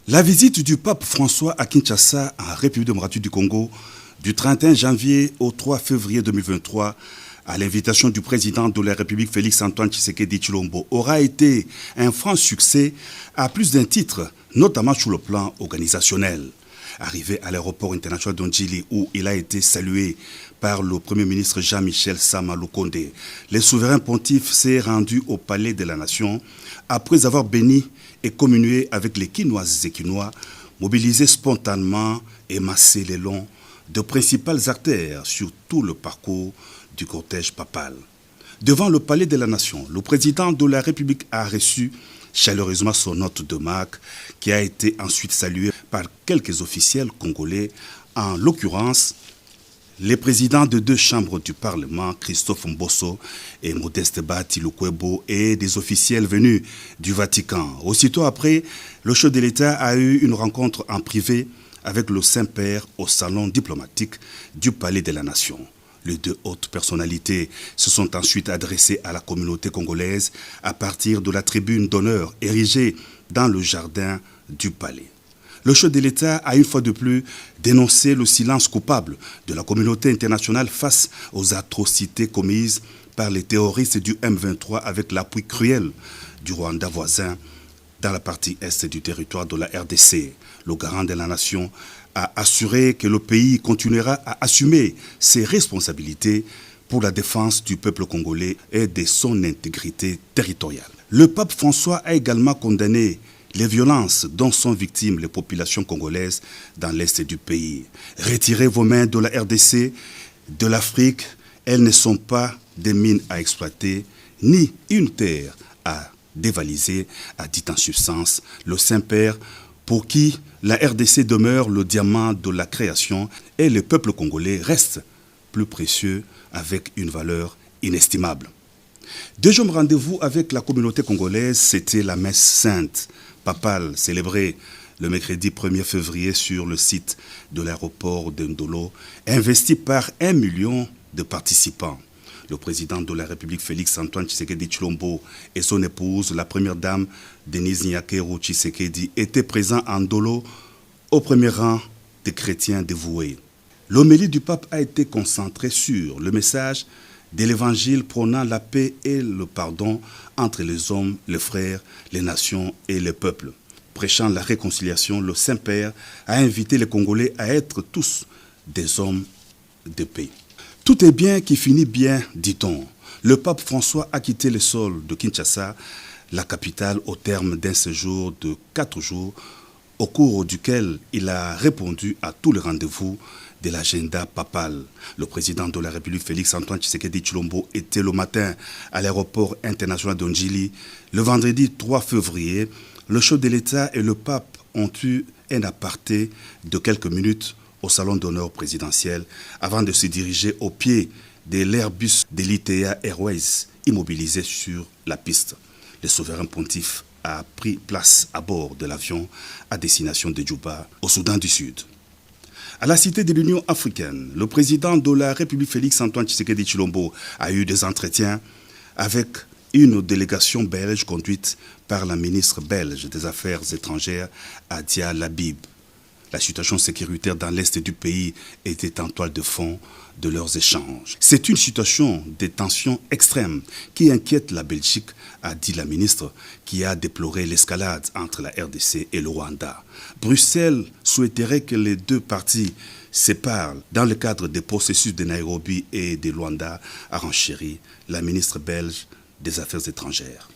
La visite du pape François à Kinshasa, en République démocratique du Congo, du 31 janvier au 3 février 2023, à l'invitation du président de la République Félix-Antoine Tshisekedi Tshilombo, aura été un franc succès à plus d'un titre, notamment sur le plan organisationnel. Arrivé à l'aéroport international d'Ondjili où il a été salué par le Premier ministre Jean-Michel Sama Lukonde, le souverain pontife s'est rendu au Palais de la Nation après avoir béni et communié avec les Kinoises et Kinois, mobilisés spontanément et massés le long de principales artères sur tout le parcours du cortège papal. Devant le Palais de la Nation, le président de la République a reçu chaleureusement son hôte de marque, qui a été ensuite salué par quelques officiels congolais, en l'occurrence les présidents de deux chambres du Parlement, Christophe Mbosso et Modeste Bahati Lukwebo, et des officiels venus du Vatican. Aussitôt après, le chef de l'État a eu une rencontre en privé avec le Saint-Père au salon diplomatique du Palais de la Nation. Les deux hautes personnalités se sont ensuite adressées à la communauté congolaise à partir de la tribune d'honneur érigée dans le jardin du palais. Le chef de l'État a une fois de plus dénoncé le silence coupable de la communauté internationale face aux atrocités commises par les terroristes du M23 avec l'appui cruel du Rwanda voisin dans la partie est du territoire de la RDC. Le garant de la nation a assuré que le pays continuera à assumer ses responsabilités pour la défense du peuple congolais et de son intégrité territoriale. Le pape François a également condamné les violences dont sont victimes les populations congolaises dans l'est du pays. Retirez vos mains de la RDC, de l'Afrique, elles ne sont pas des mines à exploiter, ni une terre à dévaliser, a dit en substance le Saint-Père, pour qui la RDC demeure le diamant de la création et le peuple congolais reste plus précieux avec une valeur inestimable. Deuxième rendez-vous avec la communauté congolaise, c'était la messe sainte papale célébrée le mercredi 1er février sur le site de l'aéroport de Ndolo, investi par 1 million de participants. Le président de la République Félix-Antoine Tshisekedi Tshilombo et son épouse, la première dame Denise Nyakero Tshisekedi, étaient présents en Ndolo au premier rang des chrétiens dévoués. L'homélie du pape a été concentrée sur le message de l'évangile prônant la paix et le pardon entre les hommes, les frères, les nations et les peuples. Prêchant la réconciliation, le Saint-Père a invité les Congolais à être tous des hommes de paix. Tout est bien qui finit bien, dit-on. Le pape François a quitté le sol de Kinshasa, la capitale, au terme d'un séjour de 4 jours, au cours duquel il a répondu à tous les rendez-vous de l'agenda papal. Le président de la République Félix-Antoine Tshisekedi Tshilombo était le matin à l'aéroport international d'Ondjili. Le vendredi 3 février, le chef de l'État et le pape ont eu un aparté de quelques minutes au salon d'honneur présidentiel avant de se diriger au pied de l'Airbus de l'ITA Airways immobilisé sur la piste. Le souverain pontife a pris place à bord de l'avion à destination de Djouba, au Soudan du Sud. À la Cité de l'Union africaine, le président de la République Félix-Antoine Tshisekedi Tshilombo a eu des entretiens avec une délégation belge conduite par la ministre belge des Affaires étrangères, Adia Labib. La situation sécuritaire dans l'est du pays était en toile de fond de leurs échanges. C'est une situation de tension extrême qui inquiète la Belgique, a dit la ministre, qui a déploré l'escalade entre la RDC et le Rwanda. Bruxelles souhaiterait que les deux parties se parlent dans le cadre des processus de Nairobi et de Luanda, a renchéri la ministre belge des Affaires étrangères.